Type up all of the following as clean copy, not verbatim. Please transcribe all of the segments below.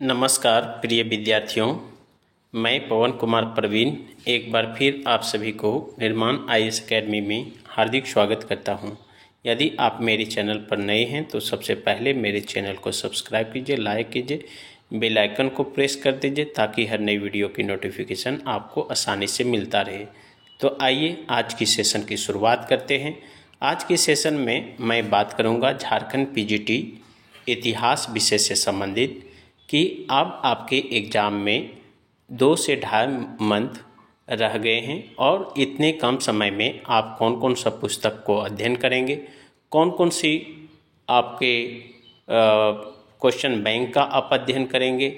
नमस्कार प्रिय विद्यार्थियों, मैं पवन कुमार प्रवीण एक बार फिर आप सभी को निर्माण आईएएस अकेडमी में हार्दिक स्वागत करता हूं। यदि आप मेरे चैनल पर नए हैं तो सबसे पहले मेरे चैनल को सब्सक्राइब कीजिए, लाइक कीजिए, बेल आइकन को प्रेस कर दीजिए ताकि हर नई वीडियो की नोटिफिकेशन आपको आसानी से मिलता रहे। तो आइए आज की सेशन की शुरुआत करते हैं। आज के सेशन में मैं बात करूँगा झारखंड पीजीटी इतिहास विषय से संबंधित कि अब आपके एग्ज़ाम में 2 से ढाई मंथ रह गए हैं और इतने कम समय में आप कौन कौन सा पुस्तक को अध्ययन करेंगे, कौन कौन सी आपके क्वेश्चन बैंक का आप अध्ययन करेंगे,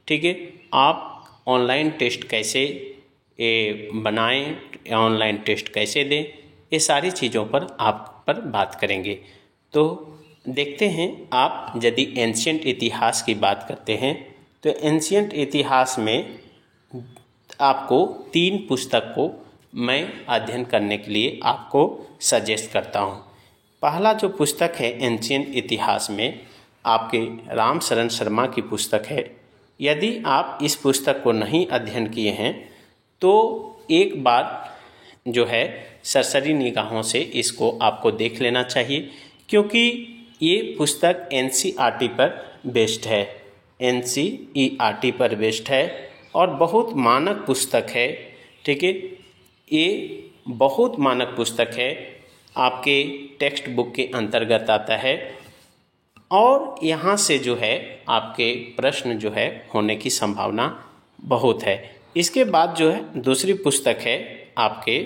ठीक है। आप ऑनलाइन टेस्ट कैसे बनाएं, ऑनलाइन टेस्ट कैसे दें, ये सारी चीज़ों पर आप पर बात करेंगे। तो देखते हैं, आप यदि एंशिएंट इतिहास की बात करते हैं तो एंशिएंट इतिहास में आपको 3 पुस्तक को मैं अध्ययन करने के लिए आपको सजेस्ट करता हूं। पहला जो पुस्तक है एंशिएंट इतिहास में आपके राम शरण शर्मा की पुस्तक है। यदि आप इस पुस्तक को नहीं अध्ययन किए हैं तो एक बार जो है सरसरी निगाहों से इसको आपको देख लेना चाहिए, क्योंकि ये पुस्तक एनसीईआरटी पर बेस्ड है, एनसीईआरटी पर बेस्ड है और बहुत मानक पुस्तक है, ठीक है। ये बहुत मानक पुस्तक है, आपके टेक्स्ट बुक के अंतर्गत आता है और यहाँ से जो है आपके प्रश्न जो है होने की संभावना बहुत है। इसके बाद जो है दूसरी पुस्तक है आपके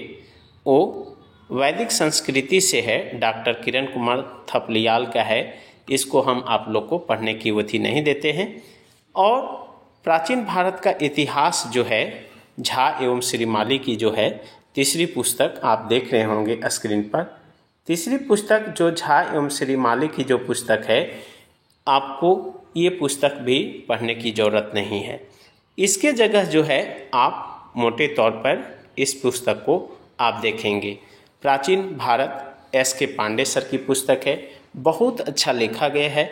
वो वैदिक संस्कृति से है, डॉक्टर किरण कुमार थपलियाल का है। इसको हम आप लोग को पढ़ने की अवधि नहीं देते हैं। और प्राचीन भारत का इतिहास जो है झा एवं श्रीमाली की जो है तीसरी पुस्तक आप देख रहे होंगे स्क्रीन पर। तीसरी पुस्तक जो झा एवं श्रीमाली की जो पुस्तक है, आपको ये पुस्तक भी पढ़ने की ज़रूरत नहीं है। इसके जगह जो है आप मोटे तौर पर इस पुस्तक को आप देखेंगे। प्राचीन भारत एस के पांडे सर की पुस्तक है, बहुत अच्छा लिखा गया है।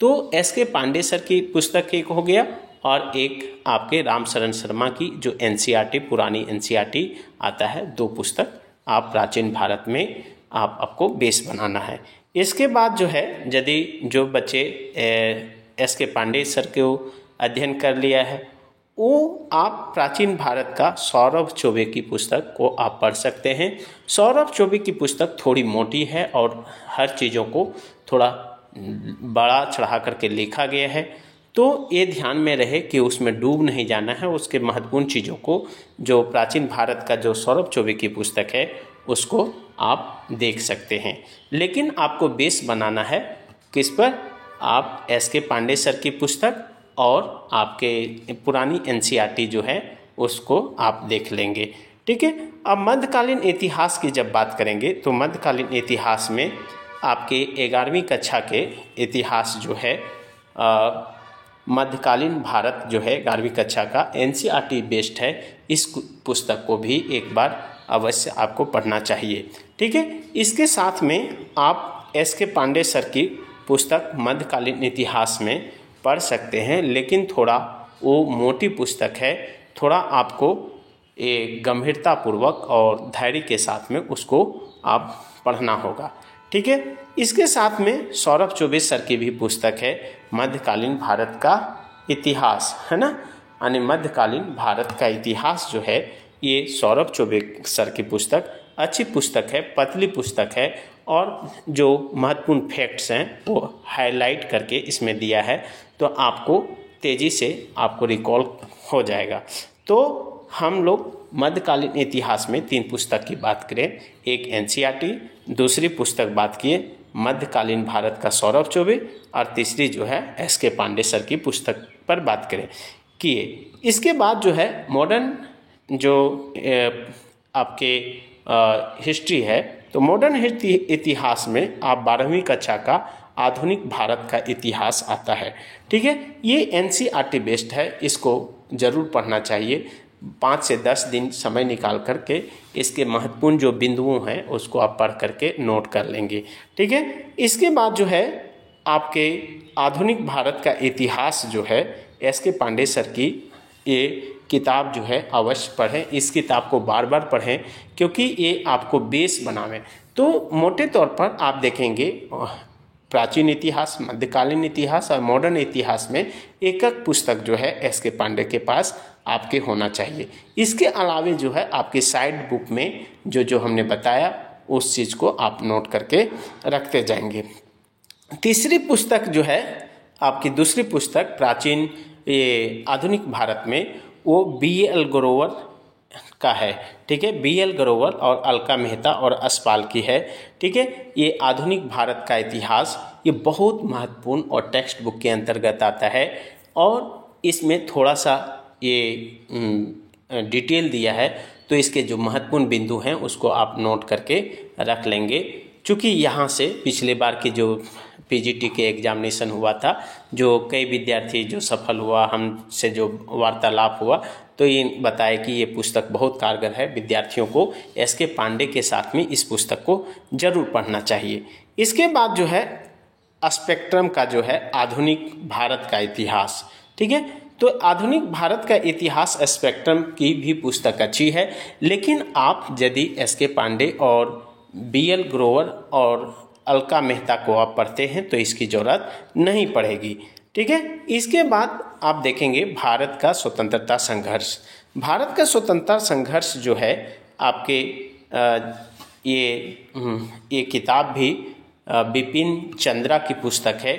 तो एस के पांडे सर की पुस्तक एक हो गया और एक आपके राम शरण शर्मा की जो एनसीईआरटी पुरानी एनसीईआरटी आता है, 2 पुस्तक आप प्राचीन भारत में आपको बेस बनाना है। इसके बाद जो है यदि जो बच्चे एस के पांडे सर को अध्ययन कर लिया है वो आप प्राचीन भारत का सौरभ चौबे की पुस्तक को आप पढ़ सकते हैं। सौरभ चौबे की पुस्तक थोड़ी मोटी है और हर चीज़ों को थोड़ा बड़ा चढ़ा करके लिखा गया है, तो ये ध्यान में रहे कि उसमें डूब नहीं जाना है। उसके महत्वपूर्ण चीज़ों को जो प्राचीन भारत का जो सौरभ चौबे की पुस्तक है उसको आप देख सकते हैं। लेकिन आपको बेस बनाना है किस पर, आप एस के पांडे सर की पुस्तक और आपके पुरानी एनसीईआरटी जो है उसको आप देख लेंगे, ठीक है। अब मध्यकालीन इतिहास की जब बात करेंगे तो मध्यकालीन इतिहास में आपके 11वीं कक्षा के इतिहास जो है मध्यकालीन भारत जो है 11वीं कक्षा का एनसीईआरटी बेस्ड है। इस पुस्तक को भी एक बार अवश्य आपको पढ़ना चाहिए, ठीक है। इसके साथ में आप एस के पांडे सर की पुस्तक मध्यकालीन इतिहास में पढ़ सकते हैं, लेकिन थोड़ा वो मोटी पुस्तक है, थोड़ा आपको एक गंभीरतापूर्वक और धैर्य के साथ में उसको आप पढ़ना होगा, ठीक है। इसके साथ में सौरभ चौबे सर की भी पुस्तक है मध्यकालीन भारत का इतिहास, है ना, यानी मध्यकालीन भारत का इतिहास जो है ये सौरभ चौबे सर की पुस्तक अच्छी पुस्तक है, पतली पुस्तक है और जो महत्वपूर्ण फैक्ट्स हैं वो हाईलाइट करके इसमें दिया है, तो आपको तेज़ी से आपको रिकॉल हो जाएगा। तो हम लोग मध्यकालीन इतिहास में 3 पुस्तक की बात करें, एक एनसीईआरटी, दूसरी पुस्तक बात किए मध्यकालीन भारत का सौरभ चौबे और तीसरी जो है एस के पांडे सर की पुस्तक पर बात करें किए। इसके बाद जो है मॉडर्न जो आपके हिस्ट्री है, तो मॉडर्न इतिहास में आप 12वीं कक्षा का आधुनिक भारत का इतिहास आता है, ठीक है। ये एनसीईआरटी बेस्ड है, इसको ज़रूर पढ़ना चाहिए। 5 से 10 दिन समय निकाल करके इसके महत्वपूर्ण जो बिंदुओं हैं उसको आप पढ़ करके नोट कर लेंगे, ठीक है। इसके बाद जो है आपके आधुनिक भारत का इतिहास जो है एस के पांडे सर की ये किताब जो है अवश्य पढ़ें। इस किताब को बार बार पढ़ें क्योंकि ये आपको बेस बनावे। तो मोटे तौर पर आप देखेंगे प्राचीन इतिहास, मध्यकालीन इतिहास और मॉडर्न इतिहास में एक एक पुस्तक जो है एस के पांडे के पास आपके होना चाहिए। इसके अलावे जो है आपके साइड बुक में जो जो हमने बताया उस चीज़ को आप नोट करके रखते जाएंगे। तीसरी पुस्तक जो है आपकी, दूसरी पुस्तक प्राचीन ये आधुनिक भारत में, वो B.L. ग्रोवर का है। ठीक है, B.L. ग्रोवर और अलका मेहता और असपाल की है। ठीक है, ये आधुनिक भारत का इतिहास, ये बहुत महत्वपूर्ण और टेक्स्ट बुक के अंतर्गत आता है और इसमें थोड़ा सा ये डिटेल दिया है। तो इसके जो महत्वपूर्ण बिंदु हैं उसको आप नोट करके रख लेंगे। चूँकि यहाँ से पिछले बार की जो पीजीटी के एग्जामिनेशन हुआ था, जो कई विद्यार्थी जो सफल हुआ, हमसे जो वार्तालाप हुआ, तो ये बताया कि ये पुस्तक बहुत कारगर है। विद्यार्थियों को एस के पांडे के साथ में इस पुस्तक को जरूर पढ़ना चाहिए। इसके बाद जो है स्पेक्ट्रम का जो है आधुनिक भारत का इतिहास। ठीक है, तो आधुनिक भारत का इतिहास स्पेक्ट्रम की भी पुस्तक अच्छी है, लेकिन आप यदि एस के पांडे और B.L. ग्रोवर और अलका मेहता को आप पढ़ते हैं तो इसकी ज़रूरत नहीं पड़ेगी। ठीक है, इसके बाद आप देखेंगे भारत का स्वतंत्रता संघर्ष। भारत का स्वतंत्रता संघर्ष जो है आपके ये किताब भी बिपिन चंद्रा की पुस्तक है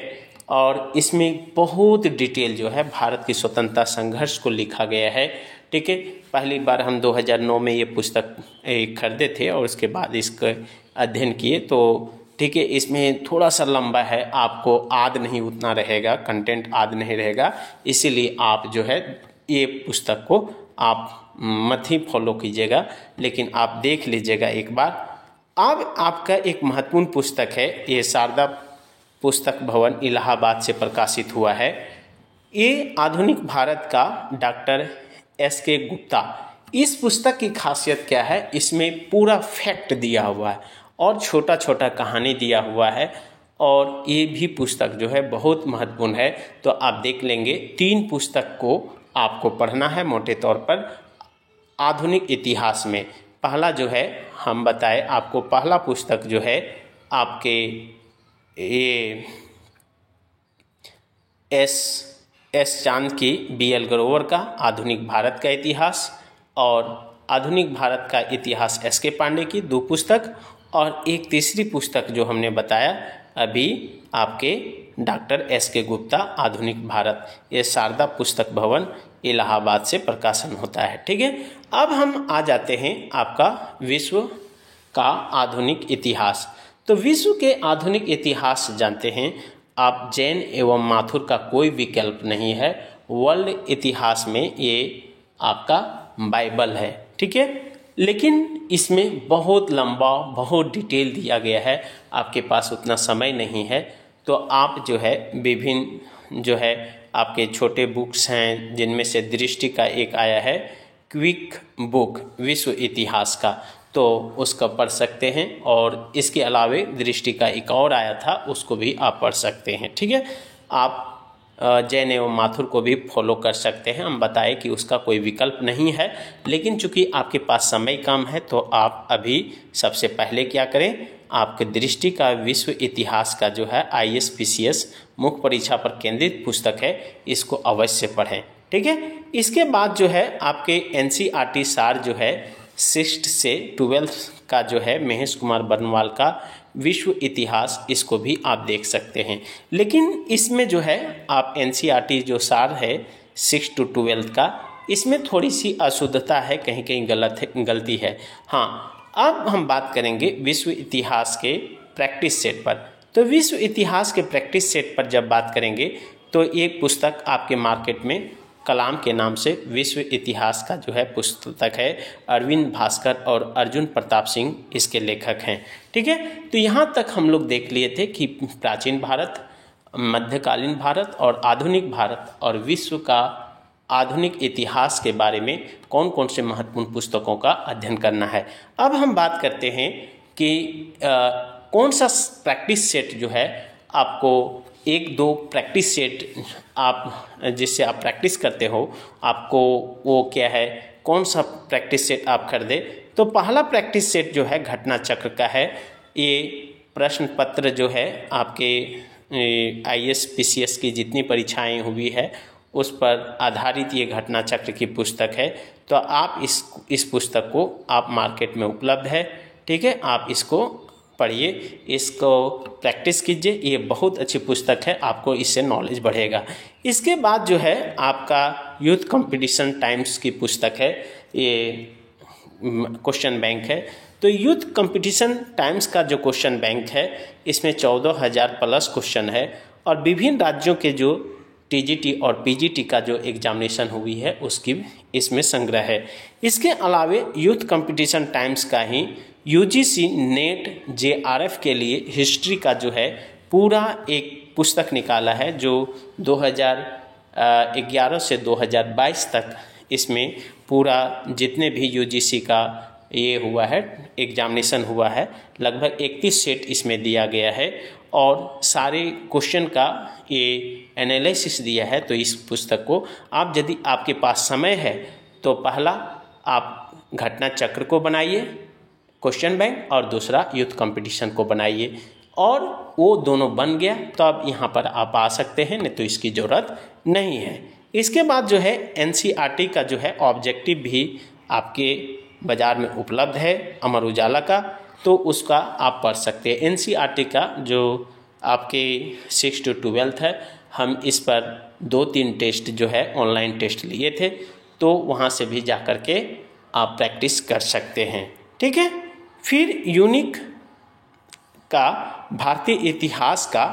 और इसमें बहुत डिटेल जो है भारत की स्वतंत्रता संघर्ष को लिखा गया है। ठीक है, पहली बार हम 2009 में ये पुस्तक खरीदे थे और उसके बाद इसका अध्ययन किए। तो ठीक है, इसमें थोड़ा सा लंबा है, आपको याद नहीं उतना रहेगा, कंटेंट याद नहीं रहेगा, इसीलिए आप जो है ये पुस्तक को आप मत ही फॉलो कीजिएगा, लेकिन आप देख लीजिएगा एक बार। अब आपका एक महत्वपूर्ण पुस्तक है, ये शारदा पुस्तक भवन इलाहाबाद से प्रकाशित हुआ है। ये आधुनिक भारत का डॉक्टर एस के गुप्ता। इस पुस्तक की खासियत क्या है, इसमें पूरा फैक्ट दिया हुआ है और छोटा छोटा कहानी दिया हुआ है और ये भी पुस्तक जो है बहुत महत्वपूर्ण है। तो आप देख लेंगे, 3 पुस्तक को आपको पढ़ना है मोटे तौर पर आधुनिक इतिहास में। पहला जो है हम बताए आपको, पहला पुस्तक जो है आपके ये एस चांद की B.L. ग्रोवर का आधुनिक भारत का इतिहास और आधुनिक भारत का इतिहास एस के पांडे की 2 पुस्तक, और एक तीसरी पुस्तक जो हमने बताया अभी आपके डॉक्टर एस के गुप्ता आधुनिक भारत, ये शारदा पुस्तक भवन इलाहाबाद से प्रकाशन होता है। ठीक है, अब हम आ जाते हैं आपका विश्व का आधुनिक इतिहास। तो विश्व के आधुनिक इतिहास जानते हैं आप, जैन एवं माथुर का कोई विकल्प नहीं है। वर्ल्ड इतिहास में ये आपका बाइबल है। ठीक है, लेकिन इसमें बहुत लंबा, बहुत डिटेल दिया गया है, आपके पास उतना समय नहीं है। तो आप जो है विभिन्न जो है आपके छोटे बुक्स हैं, जिनमें से दृष्टि का एक आया है क्विक बुक विश्व इतिहास का, तो उसका पढ़ सकते हैं। और इसके अलावे दृष्टि का एक और आया था, उसको भी आप पढ़ सकते हैं। ठीक है, आप जैन एवं माथुर को भी फॉलो कर सकते हैं। हम बताएं कि उसका कोई विकल्प नहीं है, लेकिन चूंकि आपके पास समय कम है तो आप अभी सबसे पहले क्या करें, आपके दृष्टि का विश्व इतिहास का जो है ISPCS मुख्य परीक्षा पर केंद्रित पुस्तक है, इसको अवश्य पढ़ें। ठीक है, इसके बाद जो है आपके NCERT सार जो है 6th से 12th का जो है महेश कुमार बर्नवाल का विश्व इतिहास, इसको भी आप देख सकते हैं। लेकिन इसमें जो है आप NCERT जो सार है 6 to 12 का, इसमें थोड़ी सी अशुद्धता है, कहीं कहीं गलती है। हाँ, अब हम बात करेंगे विश्व इतिहास के प्रैक्टिस सेट पर। तो विश्व इतिहास के प्रैक्टिस सेट पर जब बात करेंगे तो एक पुस्तक आपके मार्केट में कलाम के नाम से विश्व इतिहास का जो है पुस्तक है, अरविंद भास्कर और अर्जुन प्रताप सिंह इसके लेखक हैं। ठीक है, तो यहाँ तक हम लोग देख लिए थे कि प्राचीन भारत, मध्यकालीन भारत और आधुनिक भारत और विश्व का आधुनिक इतिहास के बारे में कौन कौन से महत्वपूर्ण पुस्तकों का अध्ययन करना है। अब हम बात करते हैं कि कौन सा प्रैक्टिस सेट जो है आपको एक दो प्रैक्टिस सेट आप जिससे आप प्रैक्टिस करते हो, आपको वो क्या है, कौन सा प्रैक्टिस सेट आप खरीदे। तो पहला प्रैक्टिस सेट जो है घटना चक्र का है। ये प्रश्न पत्र जो है आपके IAS PCS की जितनी परीक्षाएं हुई है उस पर आधारित ये घटना चक्र की पुस्तक है। तो आप इस पुस्तक को आप मार्केट में उपलब्ध है, ठीक है, आप इसको पढ़िए, इसको प्रैक्टिस कीजिए। ये बहुत अच्छी पुस्तक है, आपको इससे नॉलेज बढ़ेगा। इसके बाद जो है आपका यूथ कंपटीशन टाइम्स की पुस्तक है, ये क्वेश्चन बैंक है। तो यूथ कंपटीशन टाइम्स का जो क्वेश्चन बैंक है इसमें 14,000 प्लस क्वेश्चन है और विभिन्न राज्यों के जो TGT और PGT का जो एग्जामिनेशन हुई है उसकी इसमें संग्रह है। इसके अलावे यूथ कंपटीशन टाइम्स का ही UGC नेट JRF के लिए हिस्ट्री का जो है पूरा एक पुस्तक निकाला है, जो 2011 से 2022 तक इसमें पूरा जितने भी UGC का ये हुआ है एग्जामिनेशन हुआ है, लगभग 31 सेट इसमें दिया गया है और सारे क्वेश्चन का ये एनालिसिस दिया है। तो इस पुस्तक को आप, यदि आपके पास समय है तो पहला आप घटना चक्र को बनाइए क्वेश्चन बैंक और दूसरा यूथ कंपटीशन को बनाइए, और वो दोनों बन गया तो अब यहाँ पर आप आ सकते हैं, नहीं तो इसकी ज़रूरत नहीं है। इसके बाद जो है NCERT का जो है ऑब्जेक्टिव भी आपके बाज़ार में उपलब्ध है, अमर उजाला का, तो उसका आप पढ़ सकते हैं। NCERT का जो आपके 6 to 12 है, हम इस पर 2-3 टेस्ट जो है ऑनलाइन टेस्ट लिए थे, तो वहाँ से भी जा कर के आप प्रैक्टिस कर सकते हैं, ठीक है। फिर यूनिक का भारतीय इतिहास का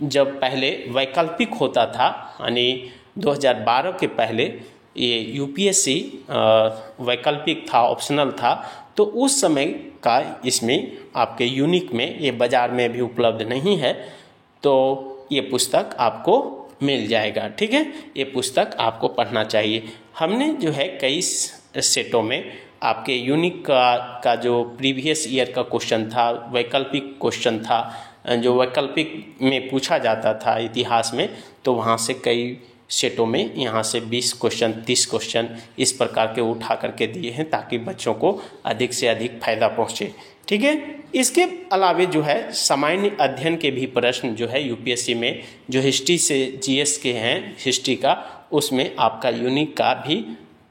जब पहले वैकल्पिक होता था, यानी 2012 के पहले ये UPSC वैकल्पिक था, ऑप्शनल था, तो उस समय का इसमें आपके यूनिक में ये बाज़ार में भी उपलब्ध नहीं है, तो ये पुस्तक आपको मिल जाएगा, ठीक है। ये पुस्तक आपको पढ़ना चाहिए। हमने जो है कई सेटों में आपके यूनिक का जो प्रीवियस ईयर का क्वेश्चन था, वैकल्पिक क्वेश्चन था, जो वैकल्पिक में पूछा जाता था इतिहास में, तो वहाँ से कई सेटों में यहाँ से 20 क्वेश्चन 30 क्वेश्चन इस प्रकार के उठा करके दिए हैं, ताकि बच्चों को अधिक से अधिक फायदा पहुँचे, ठीक है। इसके अलावे जो है सामान्य अध्ययन के भी प्रश्न जो है UPSC में जो हिस्ट्री से GS के हैं, हिस्ट्री का, उसमें आपका यूनिक का भी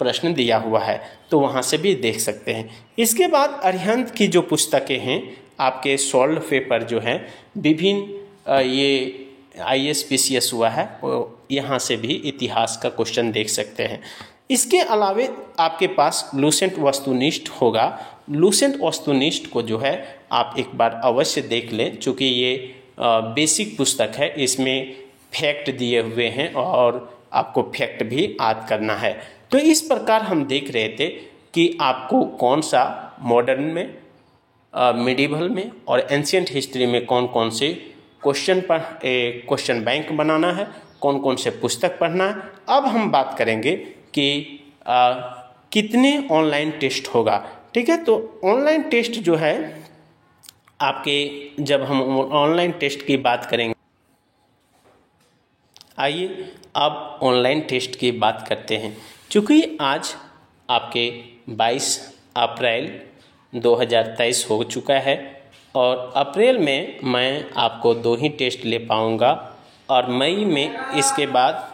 प्रश्न दिया हुआ है, तो वहाँ से भी देख सकते हैं। इसके बाद अरिहंत की जो पुस्तकें हैं आपके सॉल्व पेपर जो हैं विभिन्न ये IAS PCS हुआ है, यहाँ से भी इतिहास का क्वेश्चन देख सकते हैं। इसके अलावे आपके पास लूसेंट वस्तुनिष्ठ होगा। लूसेंट वस्तुनिष्ठ को जो है आप एक बार अवश्य देख लें, चूँकि ये बेसिक पुस्तक है, इसमें फैक्ट दिए हुए हैं और आपको फैक्ट भी याद करना है। तो इस प्रकार हम देख रहे थे कि आपको कौन सा मॉडर्न में, मिडिवल में और एंशिएंट हिस्ट्री में कौन कौन से क्वेश्चन बैंक बनाना है, कौन कौन से पुस्तक पढ़ना है। अब हम बात करेंगे कि कितने ऑनलाइन टेस्ट होगा, ठीक है। तो ऑनलाइन टेस्ट जो है आपके, जब हम ऑनलाइन टेस्ट की बात करेंगे, आइए अब ऑनलाइन टेस्ट की बात करते हैं। चूँकि आज आपके 22 अप्रैल 2023 हो चुका है और अप्रैल में मैं आपको 2 ही टेस्ट ले पाऊँगा और मई में इसके बाद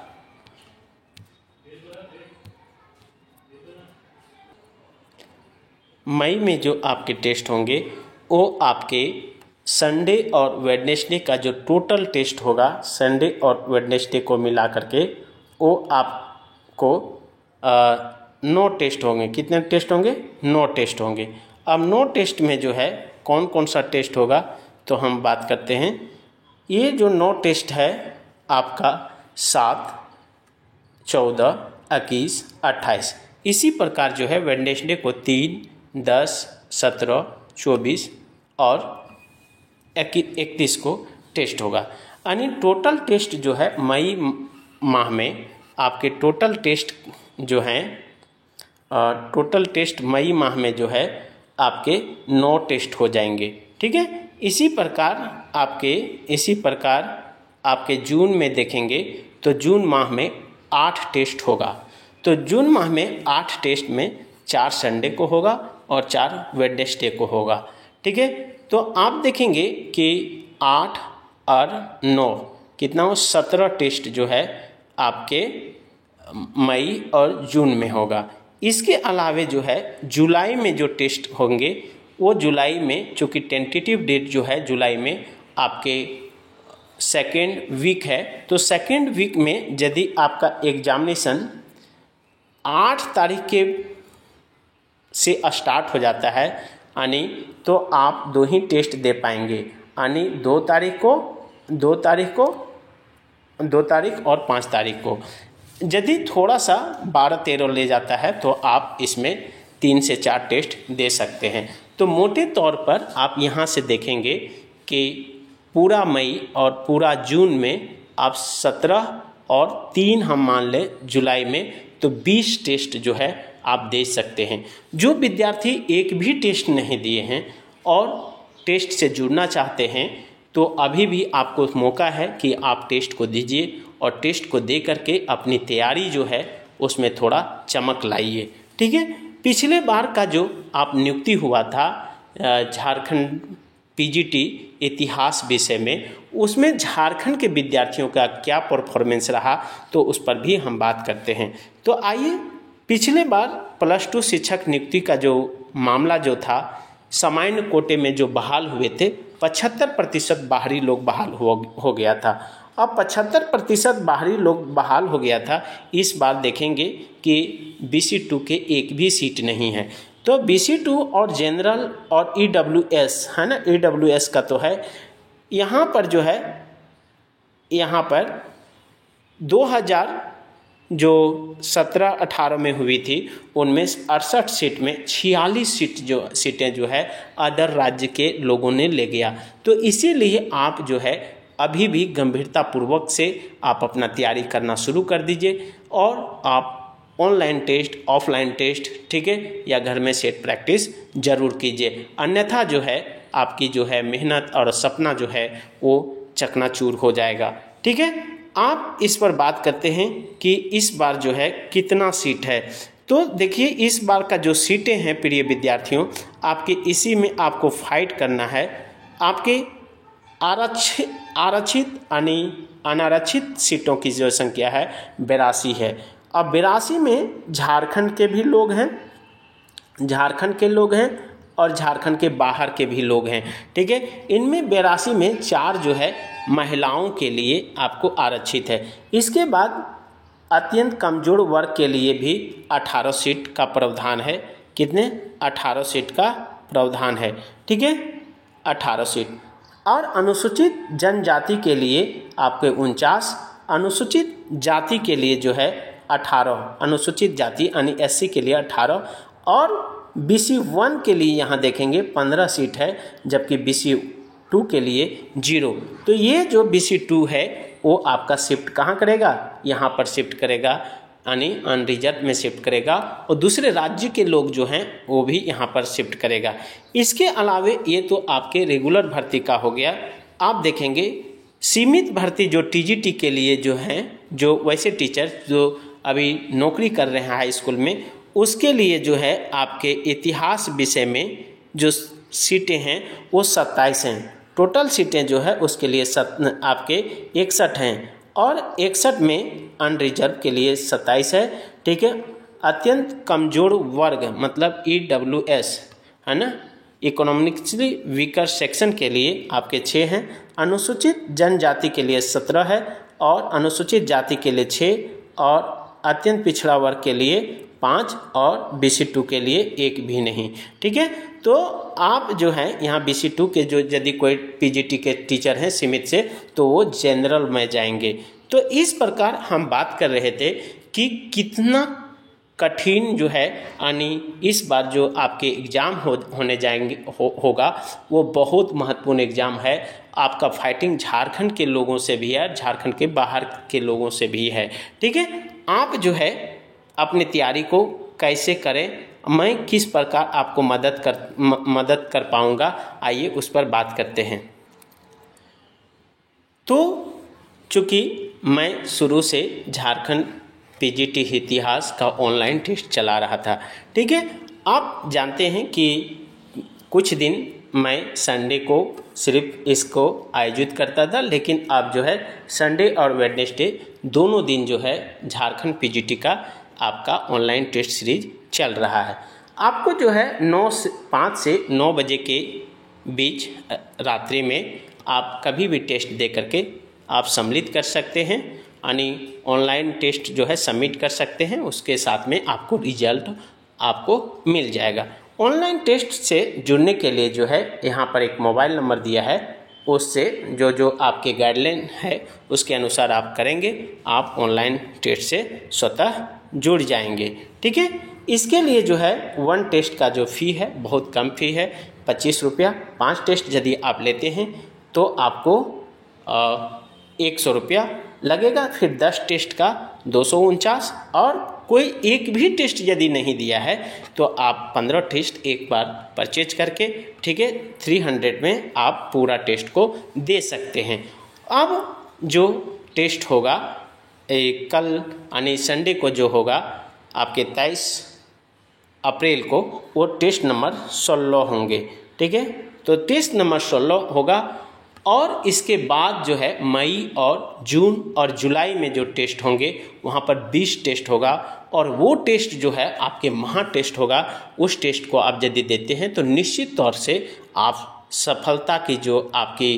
मई में जो आपके टेस्ट होंगे वो आपके संडे और वेडनेसडे का जो टोटल टेस्ट होगा, संडे और वेडनेसडे को मिला करके वो आपको 9 टेस्ट होंगे। कितने टेस्ट होंगे? 9 टेस्ट होंगे। अब 9 टेस्ट में जो है कौन कौन सा टेस्ट होगा, तो हम बात करते हैं। ये जो 9 टेस्ट है आपका 7, 14, 21, 28, इसी प्रकार जो है वेडनेसडे को 3, 10, 17, 24 और 31 को टेस्ट होगा। यानी टोटल टेस्ट जो है मई माह में आपके टोटल टेस्ट जो हैं, टोटल टेस्ट मई माह में जो है आपके 9 टेस्ट हो जाएंगे, ठीक है। इसी प्रकार आपके जून में देखेंगे तो जून माह में 8 टेस्ट होगा। तो जून माह में 8 टेस्ट में 4 संडे को होगा और 4 वेडनेसडे को होगा। ठीक है, तो आप देखेंगे कि 8 और 9 कितना हो, 17 टेस्ट जो है आपके मई और जून में होगा। इसके अलावे जो है जुलाई में जो टेस्ट होंगे वो जुलाई में, चूँकि टेंटेटिव डेट जो है जुलाई में आपके सेकेंड वीक है, तो सेकेंड वीक में यदि आपका एग्जामिनेशन 8 तारीख के से स्टार्ट हो जाता है यानी तो आप 2 ही टेस्ट दे पाएंगे, यानी 2 तारीख और 5 तारीख को। यदि थोड़ा सा 12-13 ले जाता है तो आप इसमें 3 से 4 टेस्ट दे सकते हैं। तो मोटे तौर पर आप यहाँ से देखेंगे कि पूरा मई और पूरा जून में आप 17 और 3 हम मान लें जुलाई में, तो 20 टेस्ट जो है आप दे सकते हैं। जो विद्यार्थी एक भी टेस्ट नहीं दिए हैं और टेस्ट से जुड़ना चाहते हैं तो अभी भी आपको मौका है कि आप टेस्ट को दीजिए और टेस्ट को दे करके अपनी तैयारी जो है उसमें थोड़ा चमक लाइए। ठीक है, पिछले बार का जो आप नियुक्ति हुआ था झारखंड पीजीटी इतिहास विषय में, उसमें झारखंड के विद्यार्थियों का क्या परफॉर्मेंस रहा तो उस पर भी हम बात करते हैं। तो आइए, पिछले बार +2 शिक्षक नियुक्ति का जो मामला जो था, सामान्य कोटे में जो बहाल हुए थे 75% बाहरी लोग बहाल हो गया था। अब 75% बाहरी लोग बहाल हो गया था। इस बार देखेंगे कि BC2 के एक भी सीट नहीं है। तो BC2 और जनरल और EWS है ना, EWS का तो है यहाँ पर जो है, यहाँ पर 2017-18 में हुई थी, उनमें 68 सीट में 46 सीटें जो है अदर राज्य के लोगों ने ले गया। तो इसीलिए आप जो है अभी भी गंभीरतापूर्वक से आप अपना तैयारी करना शुरू कर दीजिए और आप ऑनलाइन टेस्ट, ऑफलाइन टेस्ट, ठीक है, या घर में सेट प्रैक्टिस जरूर कीजिए, अन्यथा जो है आपकी जो है मेहनत और सपना जो है वो चकनाचूर हो जाएगा। ठीक है, आप इस पर बात करते हैं कि इस बार जो है कितना सीट है। तो देखिए, इस बार का जो सीटें हैं प्रिय विद्यार्थियों, आपके इसी में आपको फाइट करना है। आपके आरक्षित यानी अनारक्षित सीटों की जो संख्या है 82 है। अब 82 में झारखंड के भी लोग हैं, झारखंड के लोग हैं और झारखंड के बाहर के भी लोग हैं। ठीक है, इनमें 82 में 4 जो है महिलाओं के लिए आपको आरक्षित है। इसके बाद अत्यंत कमजोर वर्ग के लिए भी 18 सीट का प्रावधान है। कितने? 18 सीट का प्रावधान है। ठीक है, 18 सीट। और अनुसूचित जनजाति के लिए आपके 49, अनुसूचित जाति के लिए जो है 18, अनुसूचित जाति यानी SC के लिए 18 और BC1 के लिए यहाँ देखेंगे 15 सीट है, जबकि BC2 के लिए 0। तो ये जो BC2 है वो आपका शिफ्ट कहाँ करेगा? यहाँ पर शिफ्ट करेगा, यानी अनरिजर्व में शिफ्ट करेगा और दूसरे राज्य के लोग जो हैं वो भी यहाँ पर शिफ्ट करेगा। इसके अलावे ये तो आपके रेगुलर भर्ती का हो गया। आप देखेंगे सीमित भर्ती जो TGT के लिए जो हैं, जो वैसे टीचर जो अभी नौकरी कर रहे हैं हाई स्कूल में, उसके लिए जो है आपके इतिहास विषय में जो सीटें हैं वो 27 हैं। टोटल सीटें जो है उसके लिए आपके 61 हैं और 61 में अनरिजर्व के लिए 27 है। ठीक है, अत्यंत कमजोर वर्ग मतलब EWS है ना, इकोनॉमिकली वीकर सेक्शन के लिए आपके 6 हैं, अनुसूचित जनजाति के लिए 17 है और अनुसूचित जाति के लिए 6 और अत्यंत पिछड़ा वर्ग के लिए 5 और BC2 के लिए 1 भी नहीं। ठीक है, तो आप जो है यहाँ BC2 के जो यदि कोई PGT के टीचर हैं सीमित से, तो वो जनरल में जाएंगे। तो इस प्रकार हम बात कर रहे थे कि कितना कठिन जो है, यानी इस बार जो आपके एग्ज़ाम होने जाएंगे होगा वो बहुत महत्वपूर्ण एग्ज़ाम है। आपका फाइटिंग झारखंड के लोगों से भी है, झारखंड के बाहर के लोगों से भी है। ठीक है, आप जो है अपनी तैयारी को कैसे करें, मैं किस प्रकार आपको मदद कर पाऊँगा, आइए उस पर बात करते हैं। तो चूँकि मैं शुरू से झारखंड पीजीटी इतिहास का ऑनलाइन टेस्ट चला रहा था, ठीक है। आप जानते हैं कि कुछ दिन मैं संडे को सिर्फ इसको आयोजित करता था, लेकिन अब जो है संडे और वेडनेसडे दोनों दिन जो है झारखंड पीजीटी का आपका ऑनलाइन टेस्ट सीरीज चल रहा है। आपको जो है 5 से 9 बजे के बीच रात्रि में आप कभी भी टेस्ट दे करके आप सम्मिलित कर सकते हैं, यानी ऑनलाइन टेस्ट जो है सबमिट कर सकते हैं। उसके साथ में आपको रिजल्ट आपको मिल जाएगा। ऑनलाइन टेस्ट से जुड़ने के लिए जो है यहाँ पर एक मोबाइल नंबर दिया है, उससे जो आपके गाइडलाइन है उसके अनुसार आप करेंगे, आप ऑनलाइन टेस्ट से स्वतः जुड़ जाएंगे, ठीक है। इसके लिए जो है 1 टेस्ट का जो फ़ी है बहुत कम फ़ी है, 25 रुपया। 5 टेस्ट यदि आप लेते हैं तो आपको 100 रुपया लगेगा। फिर 10 टेस्ट का 249, और कोई एक भी टेस्ट यदि नहीं दिया है तो आप 15 टेस्ट एक बार परचेज करके, ठीक है, 300 में आप पूरा टेस्ट को दे सकते हैं। अब जो टेस्ट होगा कल यानी संडे को जो होगा आपके 23 अप्रैल को, वो टेस्ट नंबर 16 होंगे, ठीक है। तो टेस्ट नंबर 16 होगा, और इसके बाद जो है मई और जून और जुलाई में जो टेस्ट होंगे वहाँ पर 20 टेस्ट होगा, और वो टेस्ट जो है आपके महा टेस्ट होगा। उस टेस्ट को आप यदि देते हैं तो निश्चित तौर से आप सफलता की जो आपकी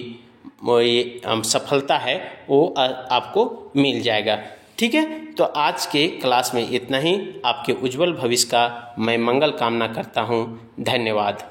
ये सफलता है वो आपको मिल जाएगा, ठीक है। तो आज के क्लास में इतना ही। आपके उज्जवल भविष्य का मैं मंगल कामना करता हूँ। धन्यवाद।